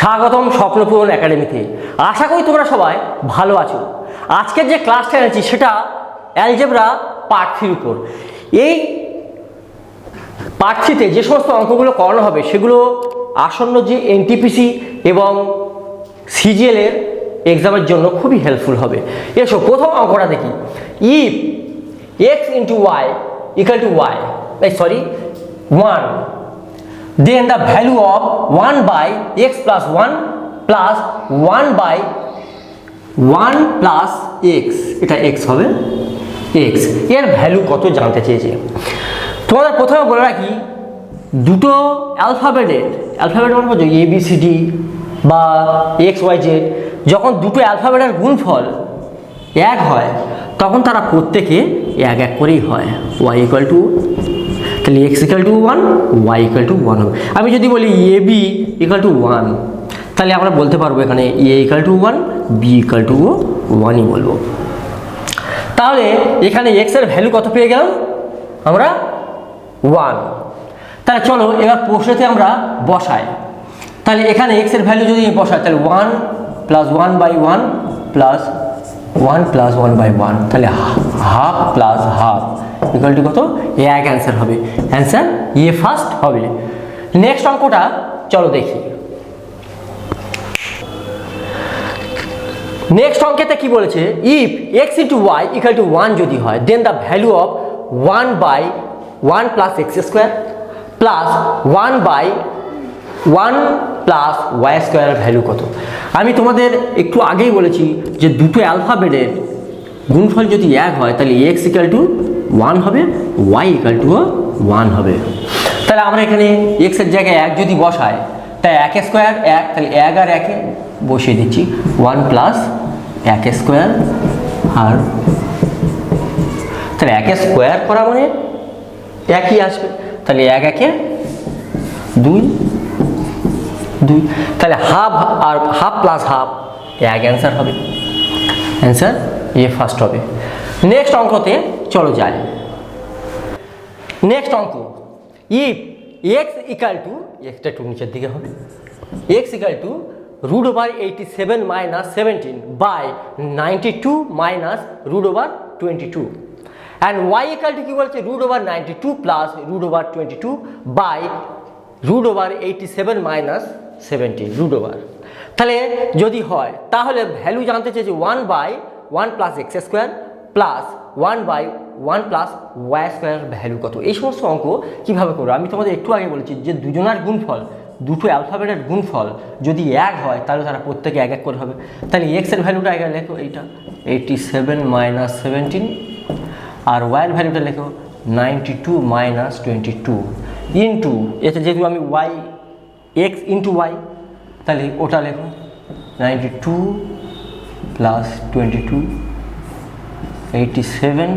স্বাগতম স্বপ্নপূরণ একাডেমিতে। আশা করি তোমরা সবাই ভালো আছো। আজকের যে ক্লাসটা এনেছি সেটা অ্যালজেব্রা পার্ট 3 উপর। এই পার্ট 3তে যে সমস্ত অঙ্কগুলো করানো হবে সেগুলো আসন্ন যে এনটিপিসি এবং সিজিএল এর এক্সামের জন্য খুবই হেল্পফুল হবে। এসো প্রথম অঙ্কটা দেখি। If x into y equal to y, sorry 1, then the value of 1 by x plus 1 plus 1 by 1 plus x, এটা x হবে, x এর ভ্যালু কত জানতে চেয়েছে। তোমাদের প্রথমে বলে রাখি, দুটো অ্যালফাবেট মানে বোঝো এ বি সি ডি বা এক্স ওয়াই জেড, যখন দুটো অ্যালফাবেটের গুণফল এক হয় তখন তারা প্রত্যেকে এক এক করেই হয়। y ইকুয়াল টু, তাহলে x equal to 1, y equal to 1 হবে। আমি যদি বলি এ বি ইকুয়াল টু 1, তাহলে আমরা বলতে পারবো এখানে a equal to 1, b equal to 1ই বলবো। তাহলে এখানে x এর ভ্যালু কত পেয়ে গেলাম আমরা? 1। তাহলে চলো এবার প্রশ্নতে আমরা বসাই। তাহলে এখানে x এর ভ্যালু যদি বসাই তাহলে 1 plus 1 by 1 plus 1 plus 1 by 1, তাহলে half plus half equal to কত? এক অ্যান্সার হবে। অ্যান্সার এ ফার্স্ট হবে। নেক্সট অঙ্কটা চলো দেখি। নেক্সট অঙ্কেতে কি বলেছে? If x into y equal to 1 যদি হয়, then the value of 1 by 1 plus x square plus 1 by 1 plus y স্কোয়ারের ভ্যালু কত? আমি তোমাদের একটু আগেই বলেছি যে দুটো অ্যালফাবেটের গুণফল যদি এক হয় তাহলে এক্স ইকুয়াল টু 1 হবে, ওয়াই ইকুয়াল টু 1 হবে। তাহলে আমরা এখানে এক্স এর জায়গায় 1 যদি বসাই, তাই 1 স্কোয়ার 1, তাহলে 1 আর 1 বসিয়ে দিচ্ছি 1 প্লাস 1 স্কোয়ার, আর তাহলে 1 স্কোয়ার করা মানে 1ই আসবে, তাহলে 1 1 2, তাহলে হাফ আর হাফ প্লাস হাফ 1 অ্যান্সার হবে। অ্যান্সার এ ফার্স্ট হবে। নেক্সট অঙ্কতে চলো যাই। নেক্সট অঙ্ক, ইফ এক্স ইকাল টু, এক্সটা একটু নিচের দিকে হবে, x equal to root over 87 minus 17 by 92 minus root over 22, and y equal to কি বলছে? Root over 92 plus root over 22 by root over 87 minus 17 root over. তাহলে যদি হয় তাহলে ভ্যালু জানতে চেয়েছে 1 by 1 plus x square plus 1 by 1 plus y square value কত? এই সমস্ত অঙ্ক কীভাবে করবো আমি তোমাদের একটু আগে বলেছি যে দুজনার গুণফল, দুটো অ্যালফাবেটের গুণফল যদি এক হয় তাহলে তারা প্রত্যেকে এক এক করে হবে। তাহলে এক্সের ভ্যালুটা আগে লেখো, এইটা 87 মাইনাস 17, আর ওয়াইয়ের ভ্যালুটা লেখো 92 মাইনাস 22 ইন্টু, এতে যেহেতু আমি ওয়াই এক্স ইন্টু ওয়াই, তাহলে ওটা লেখো 92 প্লাস 22 87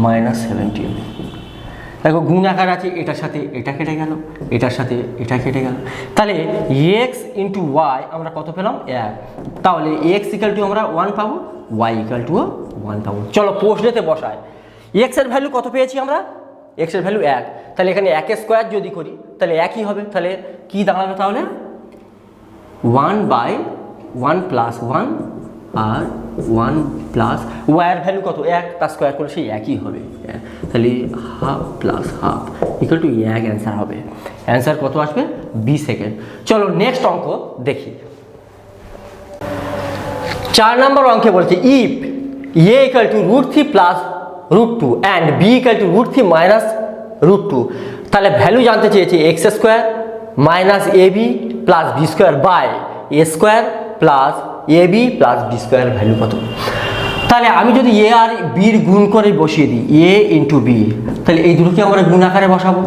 মাইনাস 17। দেখো গুণ আকার আছে, এটার সাথে এটা কেটে গেল, এটার সাথে এটা কেটে গেল, তাহলে এক্স ইন্টু ওয়াই আমরা কত পেলাম? 1। তাহলে এক্স ইকাল টু আমরা 1 পাবো, ওয়াই ইকাল টু 1 পাবো। চলো প্রশ্নেতে বসায়। এক্স এর ভ্যালু কত পেয়েছি আমরা? এক্স এর ভ্যালু 1, তাহলে এখানে 1 স্কোয়ার যদি করি তাহলে 1ই হবে। তাহলে কি দাঁড়াবে? তাহলে 1 বাই 1 প্লাস 1 আর 1 প্লাস ওয়াইয়ের ভ্যালু কত? 1, তার স্কোয়ার করলে সেই 1ই হবে। তাহলে half plus half equal to 1 answer হবে। অ্যান্সার কত আসবে? 20 সেকেন্ড। চলো নেক্সট অঙ্ক দেখি। 4 নম্বর অঙ্কে বলছে if A equal to √3 plus √2 and B equal to √3 minus √2, তাহলে ভ্যালু জানতে চেয়েছে x square minus A B plus B square by A square plus A B plus B square value কত? তাহলে আমি যদি এ আর বির গুণ করে বসিয়ে দিই এ ইন্টু বি, তাহলে এই দুটোকে আমরা গুণ আকারে বসাবো,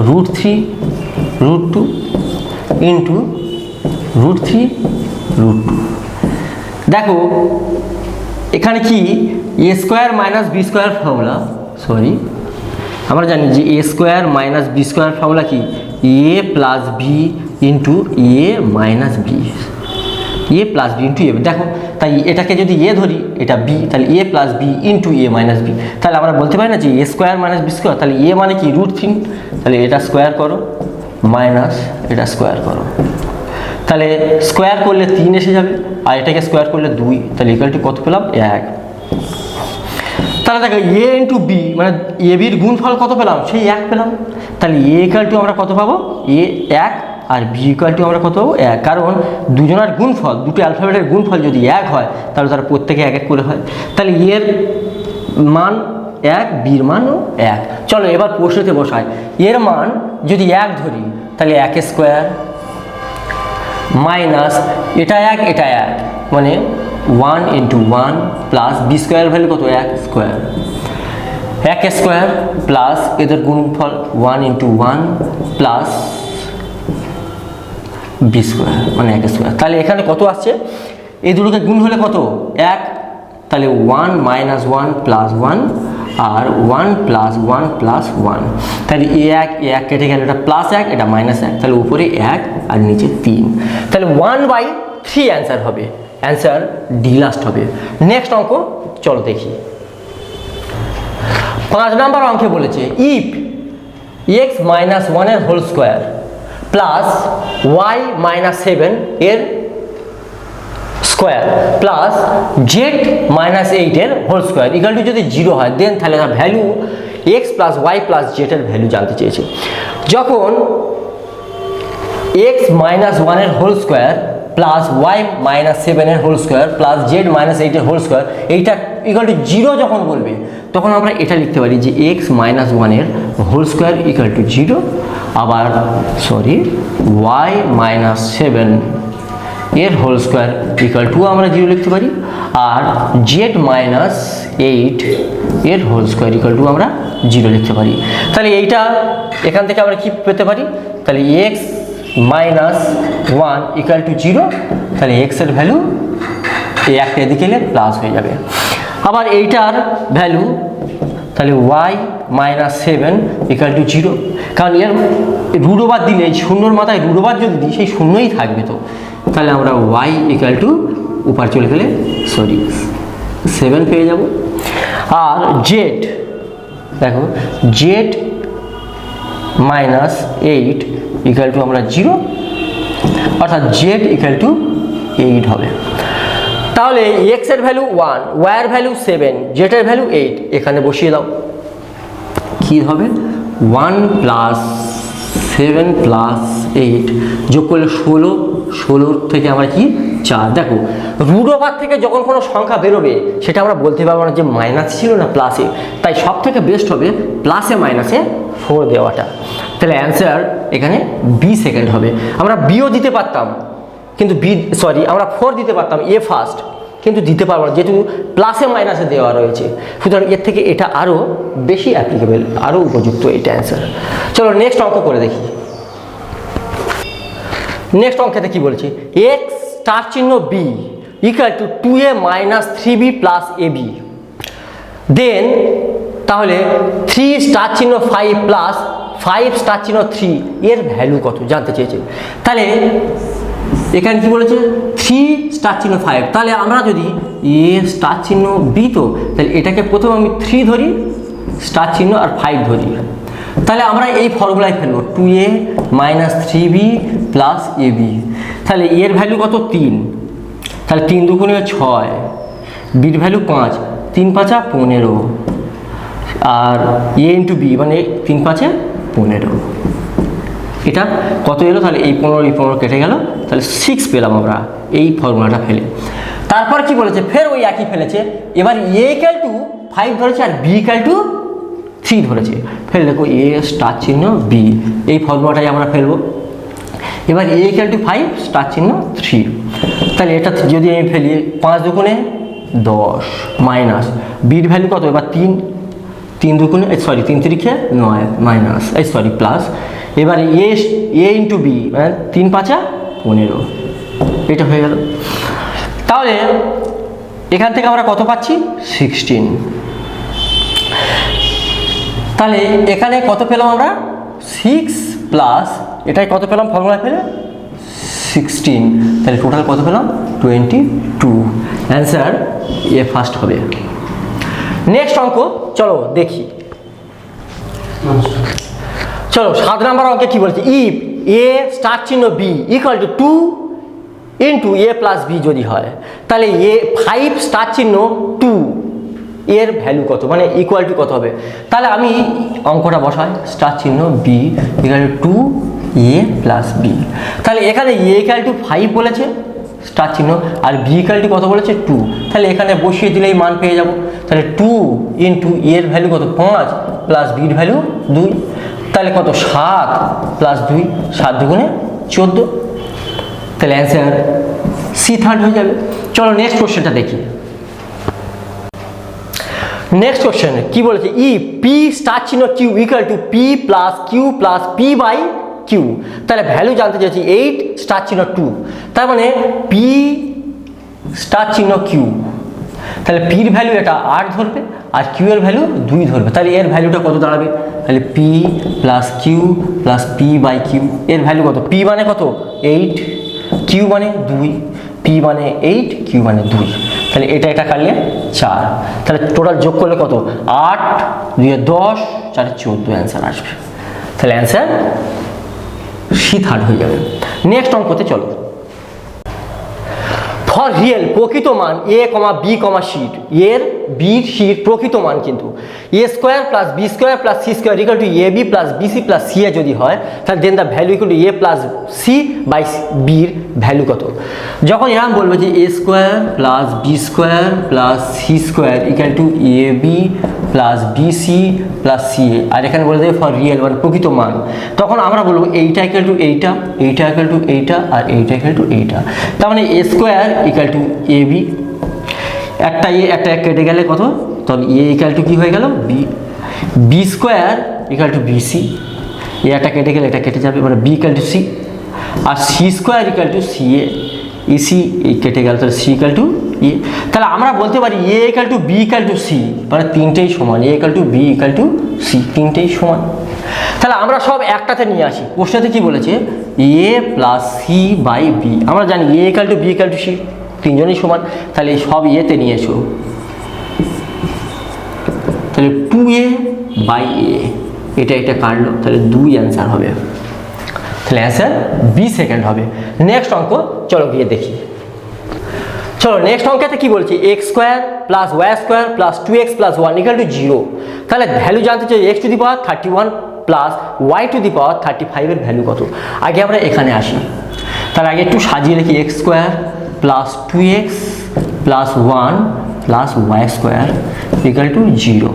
√3 √2 ইন্টু √3 √2। দেখো এখানে কি a square minus b square formula, sorry আমরা জানি যে a square minus b square formula কি? A plus b into a minus b, a plus b into a. দেখো তাই এটাকে যদি এ ধরি, এটা বি, তাহলে a plus b into a minus b. তাহলে আমরা বলতে পারি না যে a square minus b square, তাহলে এ মানে কি √3, তাহলে এটা স্কোয়ার করো মাইনাস এটা স্কোয়ার করো, তাহলে স্কোয়ার করলে 3 এসে যাবে, আর এটাকে স্কোয়ার করলে 2, তাহলে ইকুয়াল টু কত পেলাম 1। তাহলে দেখো এ ইন্টু বি মানে এ বির গুণফল কত পেলাম, সেই 1 পেলাম। তাহলে এ ইকুয়াল টু আমরা কত পাবো, এ 1, আর বি ইকুয়াল টু আমরা কত পাবো 1, কারণ দুজনের গুণফল, দুটো অ্যালফাবেটের গুণফল যদি 1 হয় তাহলে তারা প্রত্যেকে 1 1 করে হয়। তাহলে এর মান 1, বির মানও 1। চলো এবার প্রশ্নতে বসাই, এর মান যদি 1 ধরি তাহলে 1 স্কোয়ার মাইনাস এটা 1 এটা 1 মানে 1 into 1 plus B square value কত 1 স্কোয়ার, 1 স্কোয়ার প্লাস এদের গুণফল 1 ইন্টু 1 প্লাস বি স্কোয়ার মানে 1 স্কোয়ার। তাহলে এখানে কত আসছে, এই দুটোকে গুণ হলে কত 1, তাহলে 1 মাইনাস 1 প্লাস 1 আর 1 প্লাস 1 প্লাস 1, তাহলে এ 1 কেটে গেল, এটা প্লাস 1 এটা মাইনাস 1, তাহলে উপরে 1 আর নিচে 3, তাহলে 1/3 অ্যান্সার হবে, অ্যান্সার ডি লাস্ট হবে। নেক্সট অঙ্ক চলো দেখি। 5 নম্বর অঙ্কে বলেছে ইফ x মাইনাস 1 এর whole square plus y minus 7 এর স্কোয়ার প্লাস জেড মাইনাস 8 এর হোল স্কোয়ার ইকুয়াল টু যদি 0 হয়, দেন তাহলে তার value x plus y plus Z এর ভ্যালু জানতে চেয়েছে। যখন x মাইনাস 1 এর whole square plus y minus 7 এর whole square plus Z minus 8 এর হোল স্কোয়ার এইটা ইকুয়াল টু 0 যখন বলবে, তখন আমরা এটা লিখতে পারি যে x মাইনাস 1 এর হোল স্কোয়ার ইকুয়াল টু 0, আবার y মাইনাস 7 এর হোল স্কোয়ার ইকুয়াল টু আমরা 0 লিখতে পারি, আর জেড মাইনাস 8 এর হোল স্কোয়ার ইকুয়াল টু আমরা 0 লিখতে পারি। তাহলে এইটা এখান থেকে আমরা কি পেতে পারি, তাহলে x মাইনাস 1 ইকুয়াল টু 0, তাহলে x এর ভ্যালু এই একটা এদিকে এলে প্লাস হয়ে যাবে। আবার এইটার ভ্যালু তাহলে y মাইনাস 7 ইকুয়াল টু 0, কারণ এর রুট ওভার দিলে শূন্যর মাথায় রুট ওভার যদি দিই সেই শূন্যই থাকবে, তো তাহলে আমরা y ইকুয়াল টু উপর চলে গেলে 7 পেয়ে যাব। আর জেড দেখো জেড মাইনাস 8 ইকুয়াল টু আমরা 0, অর্থাৎ জেড ইকুয়াল টু 8 হবে। তাহলে x এর ভ্যালু 1, y এর ভ্যালু 7, জেড এর ভ্যালু 8 এখানে বসিয়ে দাও, কি হবে 1 প্লাস 7 প্লাস 8 যোগ করলে 16 থেকে আমরা কি 4। দেখো রুট ওভার থেকে যখন কোনো সংখ্যা বেরোবে সেটা আমরা বলতে পারবো না যে মাইনাস ছিল না প্লাসে, তাই সব থেকে বেস্ট হবে প্লাসে মাইনাসে 4 দেওয়াটা। তাহলে অ্যান্সার এখানে বি সেকেন্ড হবে। আমরা বিও দিতে পারতাম কিন্তু আমরা 4 দিতে পারতাম এ ফার্স্ট, কিন্তু দিতে পারবো না যেহেতু প্লাসে মাইনাসে দেওয়া রয়েছে, সুতরাং এর থেকে এটা আরও বেশি অ্যাপ্লিকেবল, আরও উপযুক্ত এটা অ্যান্সার। চলো নেক্সট অঙ্ক করে দেখি। নেক্সট অঙ্কেতে কি বলেছি, এক্স স্টার চিহ্ন B equal to 2a minus 3b plus ab, then তাহলে 3 স্টার চিহ্ন 5 প্লাস 5 স্টার চিহ্ন 3 এর ভ্যালু কত জানতে চেয়েছে। তাহলে এখানে কি বলেছে 3 স্টার চিহ্ন 5, তাহলে আমরা যদি এ স্টার চিহ্ন বি, তো তাহলে এটাকে প্রথমে আমি 3 ধরি স্টার চিহ্ন আর 5 ধরি, তাহলে আমরা এই ফর্মুলায় ফেলবো 2a minus 3b plus ab। তাহলে এর ভ্যালু কত 3, তাহলে 3 দুগুণে 6, বির ভ্যালু 5, 3 5 15, আর এ ইন্টু বি মানে 3 5 15, এটা কত এলো, তাহলে এই 15 কেটে গেল, তাহলে 6 পেলাম আমরা এই ফর্মুলাটা ফেলে। তারপর কি বলেছে, ফের ওই একই ফেলেছে, এবার এ ইকুয়াল টু 5 ধরেছে আর বি ইকুয়াল টু 3 ধরেছে, ফেলে দেখো এ স্টার চিহ্ন বি, এই ফর্মুলাটাই আমরা ফেলবো। এবার এ ইকুয়াল টু 5 স্টার চিহ্ন 3, তাহলে এটা যদি আমি ফেলি 5 দুগুণে 10 মাইনাস বির ভ্যালু কত, এবার 3 দুগুণে 3 তিরিখে 9 মাইনাস প্লাস, এবার এ ইন্টু বি মানে 3 5 15, এটা হয়ে গেল। তাহলে এখান থেকে আমরা কত পাচ্ছি 16, তাহলে এখানে কত পেলাম আমরা 6 প্লাস এটাই কত পেলাম ফর্মুলা ফেলে 16, তাহলে টোটাল কত পেলাম 22, অ্যান্সার এ ফার্স্ট হবে। নেক্সট অঙ্ক চলো দেখি। চলো 7 নম্বর অঙ্কে কি বলছে, ইফ এ স্টার চিহ্ন B equal to 2 into A plus B যদি হয়, তাহলে এ 5 স্টার চিহ্ন 2 এর ভ্যালু কত, মানে ইকুয়াল টু কত হবে। তাহলে আমি অঙ্কটা বসাই, স্টার চিহ্ন B equal to 2 A plus B. তাহলে এখানে এ ইকুয়াল টু 5 বলেছে স্টার চিহ্ন, আর বি ইকুয়াল টু কত বলেছে 2। তাহলে এখানে বসিয়ে দিলেই মান পেয়ে যাব। তাহলে 2 ইন্টু এর ভ্যালু কত 5 প্লাস বির ভ্যালু 2, তাহলে কত 7 প্লাস 2, 7 দুগুণে 14। তাহলে অ্যান্সার সি থার্ড হয়ে যাবে। চলো নেক্সট কোশ্চেনটা দেখি। নেক্সট কোশ্চেন কি বলেছে, ই পি স্টার চিহ্ন Q equal to P plus Q plus P by Q. তাহলে ভ্যালু জানতে চাইছি 8 স্টার চিহ্ন 2, তার মানে পি স্টার চিহ্ন কিউ, তাহলে পির ভ্যালু এটা 8 ধরবে আর কিউ এর ভ্যালু 2 ধরবে। তাহলে এর ভ্যালুটা কত দাঁড়াবে, তাহলে P plus Q plus P by Q. এর ভ্যালু কত, পি মানে কত 8, কিউ মানে 2, পি মানে 8, কিউ মানে 2। তাহলে এটা কাটলে 4, তাহলে টোটাল যোগ করলে কত 8, 2 10, 4 14 অ্যান্সার আসবে। তাহলে অ্যান্সার সি থার্ড হয়ে যাবে। নেক্সট অঙ্কতে চলো। ফর রিয়েল প্রকৃত মান এ কমা বি কমা সি, এর বির সির প্রকৃত মান কিন্তু a square plus B square plus c square equal to a B plus bc plus c a যদি হয়, তাহলে then the value equal to a plus c by বির ভ্যালু কত। যখন এরকম বলবে যে a square plus B square plus c square equal to a B plus bc plus c a, আর এখানে বলে দেবে ফর রিয়েল মানে প্রকৃত মান, তখন আমরা বলবো এইটা ইকুয়াল টু এইটা, এইটা ইকুয়াল টু এইটা, আর এইটা ইকুয়াল টু এইটা। তার মানে a square equal to a b, একটা এ একটা কেটে গেলে কত, তখন এ ইকুয়াল টু কি হয়ে গেল b, b square equal to bc, a একটা কেটে গেলে এটা কেটে যাবে, মানে বি ইকুয়াল টু সি, আর c square equal to c a, ec কেটে গেল, তাহলে সি ইকুয়াল টু এ। তাহলে আমরা বলতে পারি a equal to b equal to c, মানে তিনটেই সমান, a equal to b equal to c, তিনটেই সমান। তাহলে আমরা সব একটাতে নিয়ে আসি। প্রশ্নতে কি বলেছে, a plus c by b, আমরা জানি a equal to b equal to c, তিনজনই সমান। তাহলে সব এতে নিয়ে এসো, তাহলে 2a বাই এ, এটা কাটলো, তাহলে 2 অ্যান্সার হবে। তাহলে অ্যান্সার বি সেকেন্ড হবে। নেক্সট অঙ্ক চলো গিয়ে দেখি। চলো নেক্সট অঙ্কেতে কি বলছি, x square plus y square plus 2x plus 1 equal to 0। তাহলে ভ্যালু জানতে চাই x to the power 31 plus y to the power 35 এর ভ্যালু কত। আগে আমরা এখানে আসি, তাহলে আগে একটু সাজিয়ে লিখি, x square plus 2x plus 1 plus y square equal to 0।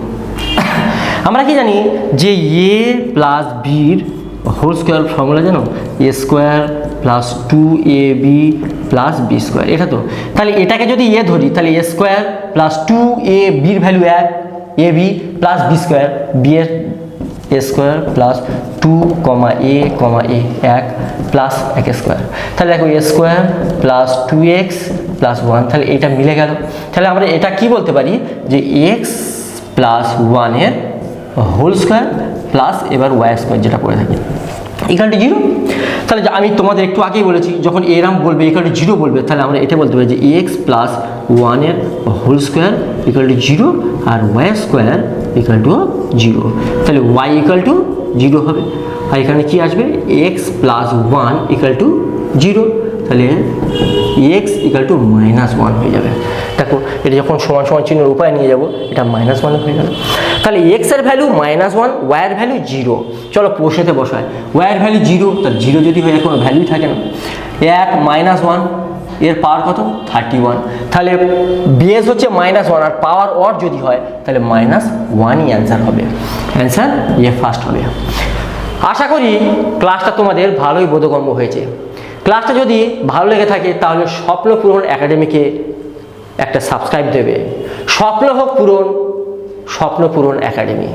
আমরা কি জানি যে এ প্লাস বির হোল স্কোয়ার ফর্মুলা জানো, a square plus 2ab plus B square, এটা তো। তাহলে এটাকে যদি এ ধরি, তাহলে এ স্কোয়ার প্লাস 2a বির value 1, a B plus B square, b এর a square plus 2 a 1 plus 1 square. তাহলে দেখো এ স্কোয়ার প্লাস 2x প্লাস 1, তাহলে এটা মিলে গেল। তাহলে আমরা এটা কি বলতে পারি যে x প্লাস 1 এর হোল স্কোয়ার প্লাস এবার ওয়াই স্কোয়ার যেটা পড়ে থাকে ইকুয়াল টু 0। তাহলে আমি তোমাদের একটু আগেই বলেছি, যখন এরম বলবে ইকুয়াল টু 0 বলবে, তাহলে আমরা এটা বলতে পারি যে এক্স প্লাস 1 এর হোল স্কোয়ার ইকুয়াল টু 0 আর ওয়াই স্কোয়ার ইকুয়াল টু 0। তাহলে ওয়াই ইকুয়াল টু 0 হবে, আর এখানে কি আসবে, এক্স প্লাস 1 ইকুয়াল টু 0, তাহলে এক্স ইকুয়াল টু -1 হয়ে যাবে। দেখো এটা যখন সমান সমান চিহ্নের উপায় নিয়ে যাব, এটা -1 হয়ে গেল। তাহলে এক্স এর ভ্যালু -1, ওয়াই এর ভ্যালু 0। চলো প্রশ্নেতে বসায়, ওয়াই এর ভ্যালু 0, তার 0 যদি হয় কোনো ভ্যালুই থাকে না। 1 - 1 এর পাওয়ার কত 31, তাহলে বেস হচ্ছে -1 আর পাওয়ার অর যদি হয় তাহলে -1ই অ্যান্সার হবে। অ্যান্সার এ ফার্স্ট হবে। আশা করি ক্লাসটা তোমাদের ভালোই বোধগম্য হয়েছে। ক্লাসটা যদি ভালো লেগে থাকে তাহলে স্বপ্ন পূরণ একাডেমিকে একটা সাবস্ক্রাইব দেবে। স্বপ্ন হোক পূরণ, স্বপ্ন পূরণ একাডেমি।